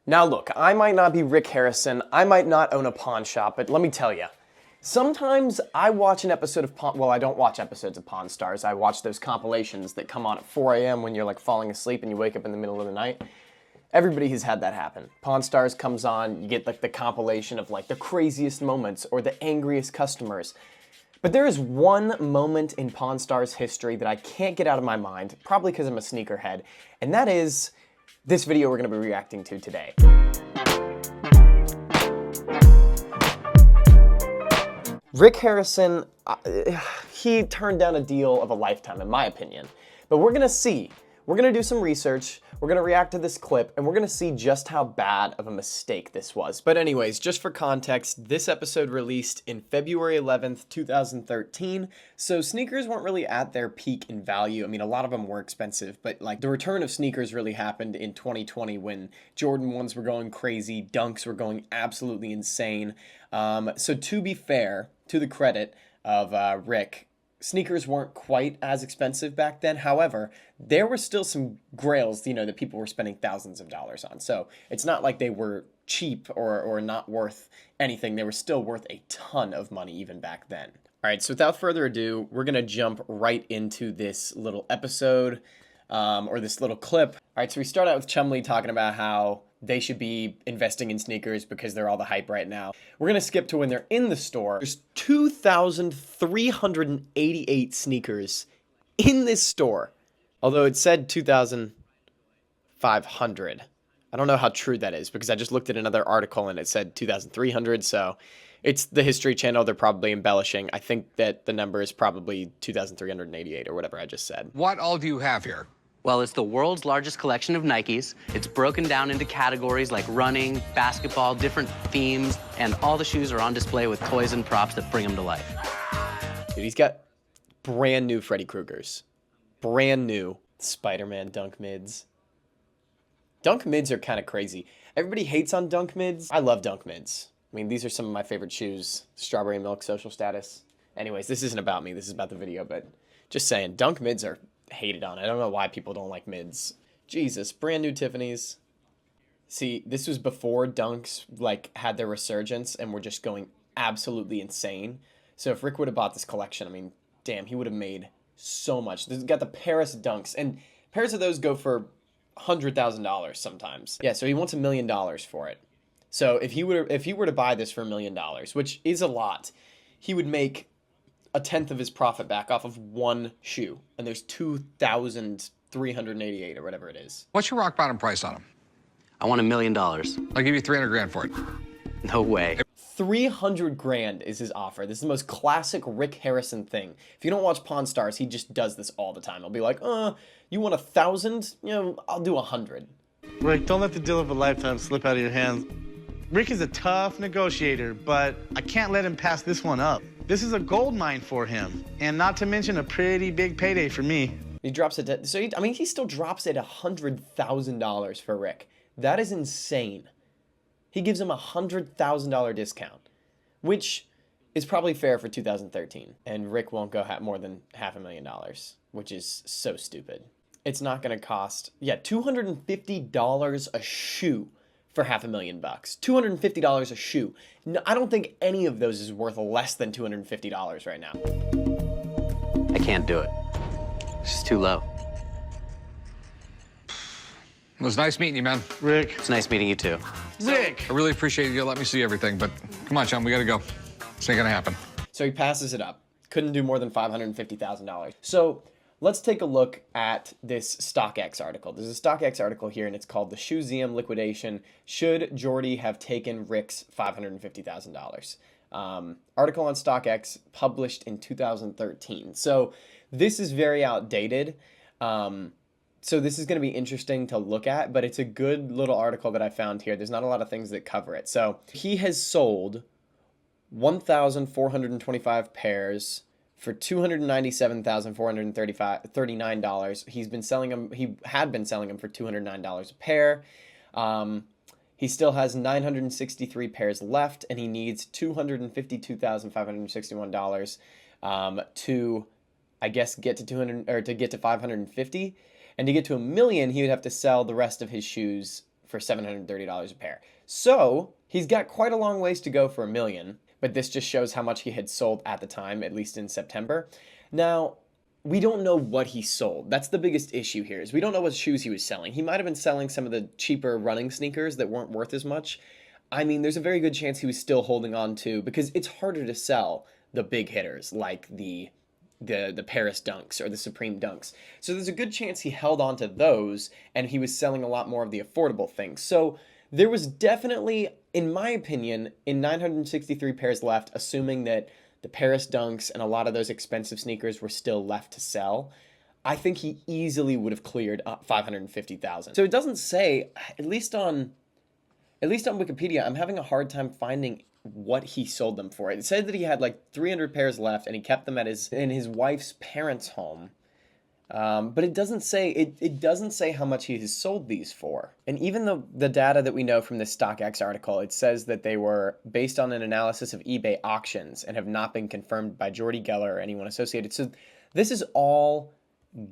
Now look, I might not be Rick Harrison, I might not own a pawn shop, but let me tell you, sometimes I watch an episode of well, I don't watch episodes of Pawn Stars, I watch those compilations that come on at 4 a.m. when you're like falling asleep and you wake up in the middle of the night. Everybody has had that happen. Pawn Stars comes on, you get like the compilation of like the craziest moments or the angriest customers. But there is one moment in Pawn Stars history that I can't get out of my mind, probably because I'm a sneakerhead, and that is this video we're going to be reacting to today. Rick Harrison, he turned down a deal of a lifetime, in my opinion. But we're going to see. We're going to do some research, we're going to react to this clip, and we're going to see just how bad of a mistake this was. But anyways, just for context, this episode released in February 11th, 2013, so sneakers weren't really at their peak in value. I mean, a lot of them were expensive, but like the return of sneakers really happened in 2020 when Jordan 1s were going crazy, Dunks were going absolutely insane. So to be fair, to the credit of Rick, sneakers weren't quite as expensive back then. However, there were still some grails, that people were spending thousands of dollars on. So it's not like they were cheap or not worth anything. They were still worth a ton of money even back then. All right, so without further ado, we're going to jump right into this little episode or this little clip. All right, so we start out with Chumlee talking about how they should be investing in sneakers because they're all the hype right now. We're going to skip to when they're in the store. There's 2,388 sneakers in this store. Although it said 2,500. I don't know how true that is because I just looked at another article and it said 2,300. So it's the History Channel. They're probably embellishing. I think that the number is probably 2,388 or whatever I just said. What all do you have here? Well, it's the world's largest collection of Nikes. It's broken down into categories like running, basketball, different themes, and all the shoes are on display with toys and props that bring them to life. Dude, he's got brand new Freddy Kruegers. Brand new Spider-Man dunk mids. Dunk mids are kind of crazy. Everybody hates on dunk mids. I love dunk mids. I mean, these are some of my favorite shoes. Strawberry milk, social status. Anyways, this isn't about me. This is about the video, but just saying, dunk mids are hated on. I don't know why people don't like mids. Jesus, brand new Tiffany's. See, this was before Dunks like had their resurgence and were just going absolutely insane. So if Rick would have bought this collection, I mean, damn, he would have made so much. This got the Paris Dunks, and pairs of those go for $100,000 sometimes. Yeah, so he wants $1 million for it. So if he were to buy this for $1 million, which is a lot, he would make a tenth of his profit back off of one shoe, and there's 2,388 or whatever it is. What's your rock bottom price on them? I want $1 million. I'll give you 300 grand for it. No way. 300 grand is his offer. This is the most classic Rick Harrison thing. If you don't watch Pawn Stars, he just does this all the time. He'll be like, you want 1,000? I'll do 100. Rick, don't let the deal of a lifetime slip out of your hands. Rick is a tough negotiator, but I can't let him pass this one up. This is a gold mine for him, and not to mention a pretty big payday for me. He drops it. He still drops it $100,000 for Rick. That is insane. He gives him a $100,000 discount, which is probably fair for 2013. And Rick won't go more than $500,000, which is so stupid. It's not going to cost, $250 a shoe for $500,000. $250 a shoe. No, I don't think any of those is worth less than $250 right now. I can't do it. It's just too low. It was nice meeting you, man. Rick. It's nice meeting you too. Rick! I really appreciate you letting me see everything, but come on, chum, we gotta go. This ain't gonna happen. So he passes it up. Couldn't do more than $550,000. So let's take a look at this StockX article. There's a StockX article here, and it's called The Shoeseum Liquidation. Should Jordy have taken Rick's $550,000? Article on StockX published in 2013. So this is very outdated. So this is going to be interesting to look at, but it's a good little article that I found here. There's not a lot of things that cover it. So he has sold 1,425 pairs for $297,439. He had been selling them for $209 a pair. He still has 963 pairs left, and he needs $252,561 to, I guess, get to 200 or to get to 550. And to get to $1 million, he would have to sell the rest of his shoes for $730 a pair. So he's got quite a long ways to go for $1 million, but this just shows how much he had sold at the time, at least in September. Now, we don't know what he sold. That's the biggest issue here, is we don't know what shoes he was selling. He might have been selling some of the cheaper running sneakers that weren't worth as much. I mean, there's a very good chance he was still holding on to, because it's harder to sell the big hitters like the Paris Dunks or the Supreme Dunks. So there's a good chance he held on to those, and he was selling a lot more of the affordable things. So there was definitely, in my opinion, in 963 pairs left, assuming that the Paris Dunks and a lot of those expensive sneakers were still left to sell, I think he easily would have cleared $550,000. So it doesn't say, at least on Wikipedia, I'm having a hard time finding what he sold them for. It said that he had like 300 pairs left and he kept them at in his wife's parents' home. But it doesn't say it doesn't say how much he has sold these for. And even the data that we know from this StockX article, it says that they were based on an analysis of eBay auctions and have not been confirmed by Jordy Geller or anyone associated. So this is all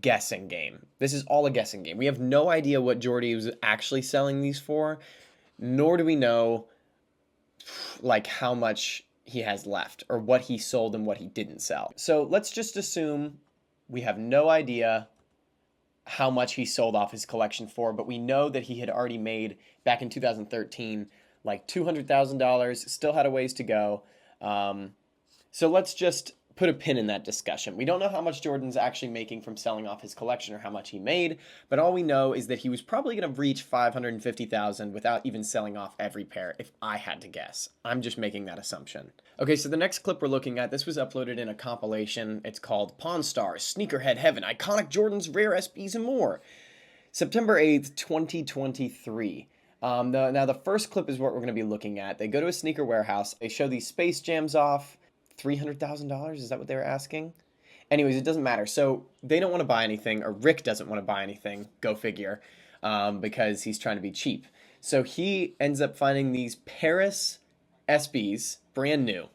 guessing game. This is all a guessing game. We have no idea what Jordy was actually selling these for, nor do we know like how much he has left or what he sold and what he didn't sell. So let's just assume we have no idea how much he sold off his collection for, but we know that he had already made, back in 2013, like $200,000, still had a ways to go. So let's just put a pin in that discussion. We don't know how much Jordan's actually making from selling off his collection or how much he made, but all we know is that he was probably going to reach $550,000 without even selling off every pair, if I had to guess. I'm just making that assumption. Okay, so the next clip we're looking at, this was uploaded in a compilation. It's called Pawn Stars, Sneakerhead Heaven, Iconic Jordans, Rare SBs, and More. September 8th, 2023. Now the first clip is what we're going to be looking at. They go to a sneaker warehouse. They show these Space Jams off. $300,000? Is that what they were asking? Anyways, it doesn't matter. So they don't want to buy anything, or Rick doesn't want to buy anything, go figure, because he's trying to be cheap. So he ends up finding these Paris SBs, brand new,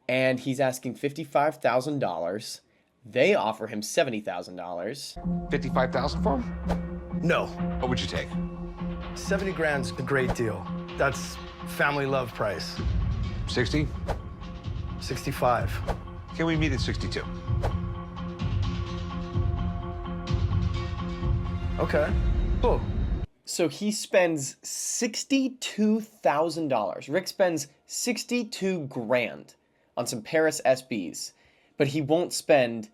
and he's asking $55,000. They offer him $70,000. 55,000 for him? No, What would you take? 70 grand's a great deal. That's family love price. 60? 65. Can we meet at 62? Okay, cool. So he spends $62,000. Rick spends 62 grand on some Paris SBs, but he won't spend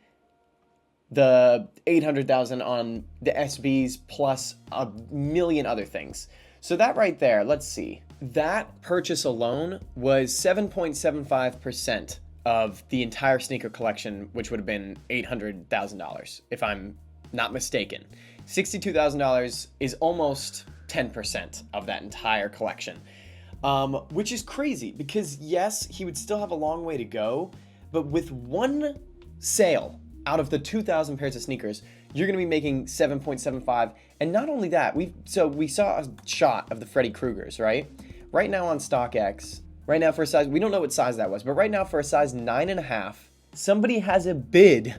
the 800,000 on the SBs plus a million other things. So that right there, let's see. That purchase alone was 7.75% of the entire sneaker collection, which would have been $800,000, if I'm not mistaken. $62,000 is almost 10% of that entire collection, which is crazy because yes, he would still have a long way to go, but with one sale out of the 2,000 pairs of sneakers, you're going to be making 7.75. And not only that, we saw a shot of the Freddy Krugers, right? Right now on StockX, right now for a size, we don't know what size that was, but right now for a size 9.5, somebody has a bid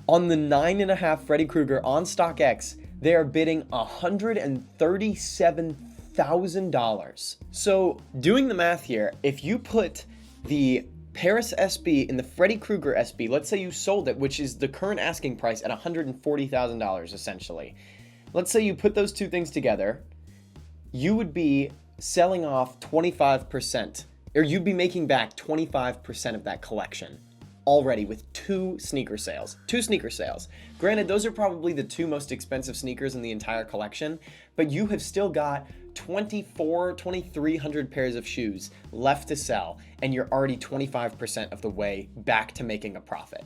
on the 9.5 Freddy Krueger on StockX. They are bidding $137,000. So doing the math here, if you put the Paris SB and the Freddy Krueger SB, let's say you sold it, which is the current asking price at $140,000 essentially. Let's say you put those two things together, you would be selling off 25%, or you'd be making back 25% of that collection already with two sneaker sales. Granted, those are probably the two most expensive sneakers in the entire collection, but you have still got 2,300 pairs of shoes left to sell, and you're already 25% of the way back to making a profit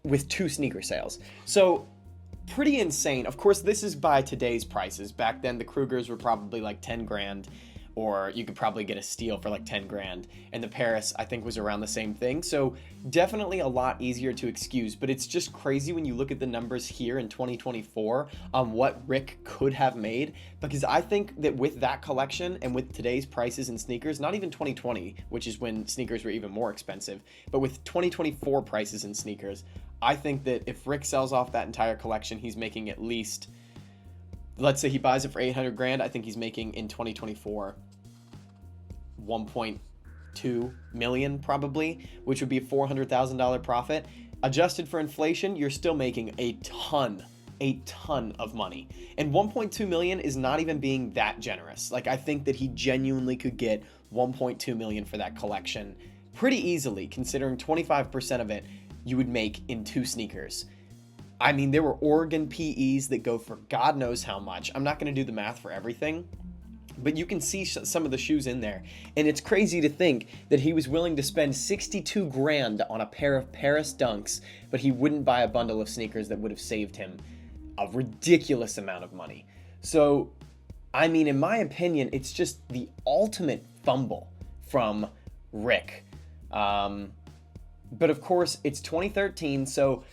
with two sneaker sales. So pretty insane. Of course, this is by today's prices. Back then, the Krugers were probably like 10 grand, or you could probably get a steal for like 10 grand. And the Paris, I think, was around the same thing. So definitely a lot easier to excuse, but it's just crazy when you look at the numbers here in 2024 on what Rick could have made, because I think that with that collection and with today's prices in sneakers, not even 2020, which is when sneakers were even more expensive, but with 2024 prices in sneakers, I think that if Rick sells off that entire collection, he's making at least let's say he buys it for 800 grand. I think he's making in 2024 1.2 million probably, which would be a $400,000 profit. Adjusted for inflation, you're still making a ton of money. And 1.2 million is not even being that generous. Like, I think that he genuinely could get 1.2 million for that collection pretty easily, considering 25% of it you would make in 2 sneakers. I mean, there were Oregon PEs that go for God knows how much. I'm not going to do the math for everything, but you can see some of the shoes in there. And it's crazy to think that he was willing to spend 62 grand on a pair of Paris Dunks, but he wouldn't buy a bundle of sneakers that would have saved him a ridiculous amount of money. So, I mean, in my opinion, it's just the ultimate fumble from Rick. But of course, it's 2013, so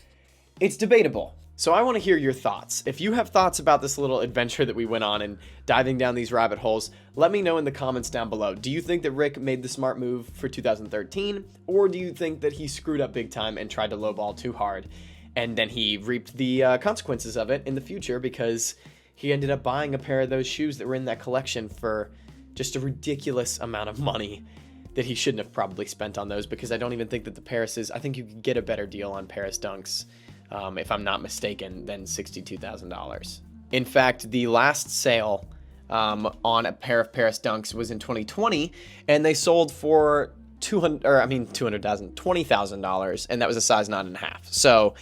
it's debatable. So I want to hear your thoughts. If you have thoughts about this little adventure that we went on and diving down these rabbit holes, let me know in the comments down below. Do you think that Rick made the smart move for 2013? Or do you think that he screwed up big time and tried to lowball too hard? And then he reaped the consequences of it in the future because he ended up buying a pair of those shoes that were in that collection for just a ridiculous amount of money that he shouldn't have probably spent on those, because I don't even think that the Paris's, I think you could get a better deal on Paris Dunks, if I'm not mistaken, than $62,000. In fact, the last sale on a pair of Paris Dunks was in 2020, and they sold for $20,000, and that was a size 9.5. So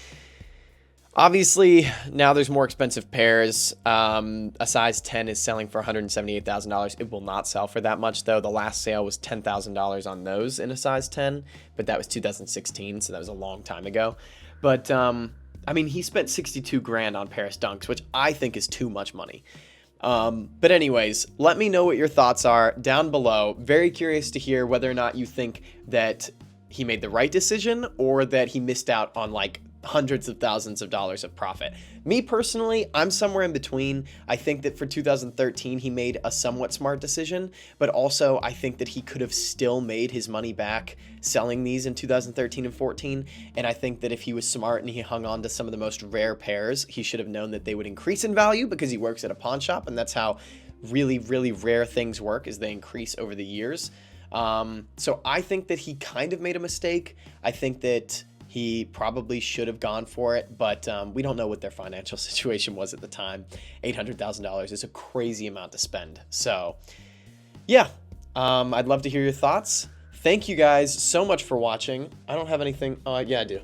obviously now there's more expensive pairs. A size 10 is selling for $178,000. It will not sell for that much though. The last sale was $10,000 on those in a size 10, but that was 2016, so that was a long time ago. But I mean, he spent 62 grand on Paris Dunks, which I think is too much money. But anyways, let me know what your thoughts are down below. Very curious to hear whether or not you think that he made the right decision or that he missed out on like hundreds of thousands of dollars of profit. Me personally, I'm somewhere in between. I think that for 2013, he made a somewhat smart decision, but also I think that he could have still made his money back selling these in 2013 and 14. And I think that if he was smart and he hung on to some of the most rare pairs, he should have known that they would increase in value because he works at a pawn shop, and that's how really, really rare things work, is they increase over the years. So I think that he kind of made a mistake. I think that he probably should have gone for it, but we don't know what their financial situation was at the time. $800,000 is a crazy amount to spend. So yeah, I'd love to hear your thoughts. Thank you guys so much for watching. I don't have anything. Yeah, I do.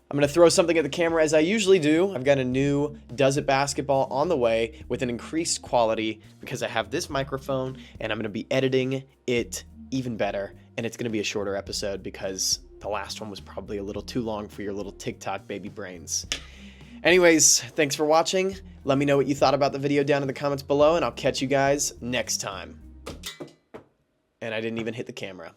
I'm going to throw something at the camera as I usually do. I've got a new Does It Basketball on the way with an increased quality because I have this microphone and I'm going to be editing it even better. And it's going to be a shorter episode because the last one was probably a little too long for your little TikTok baby brains. Anyways, thanks for watching. Let me know what you thought about the video down in the comments below, and I'll catch you guys next time. And I didn't even hit the camera.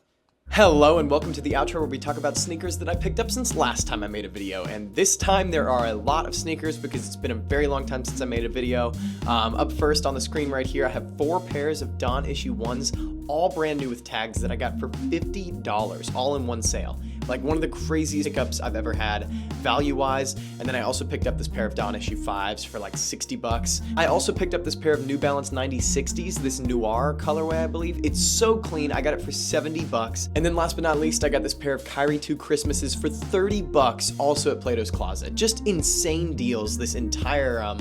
Hello and welcome to the outro where we talk about sneakers that I picked up since last time I made a video. And this time there are a lot of sneakers because it's been a very long time since I made a video. Up first on the screen right here, I have 4 pairs of Dawn issue 1s, all brand new with tags that I got for $50, all in one sale. Like one of the craziest pickups I've ever had value-wise. And then I also picked up this pair of Dawn issue 5s for like $60. I also picked up this pair of New Balance 9060s, this noir colorway, I believe. It's so clean. I got it for $70. And then last but not least, I got this pair of Kyrie 2 Christmases for $30, also at Plato's Closet. Just insane deals this entire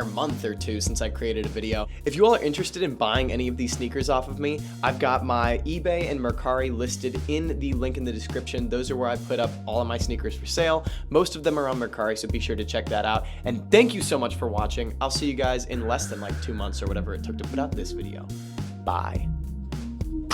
month or two since I created a video. If you all are interested in buying any of these sneakers off of me, I've got my eBay and Mercari listed in the link in the description. Those are where I put up all of my sneakers for sale. Most of them are on Mercari, so be sure to check that out. And thank you so much for watching. I'll see you guys in less than like 2 months or whatever it took to put out this video. Bye.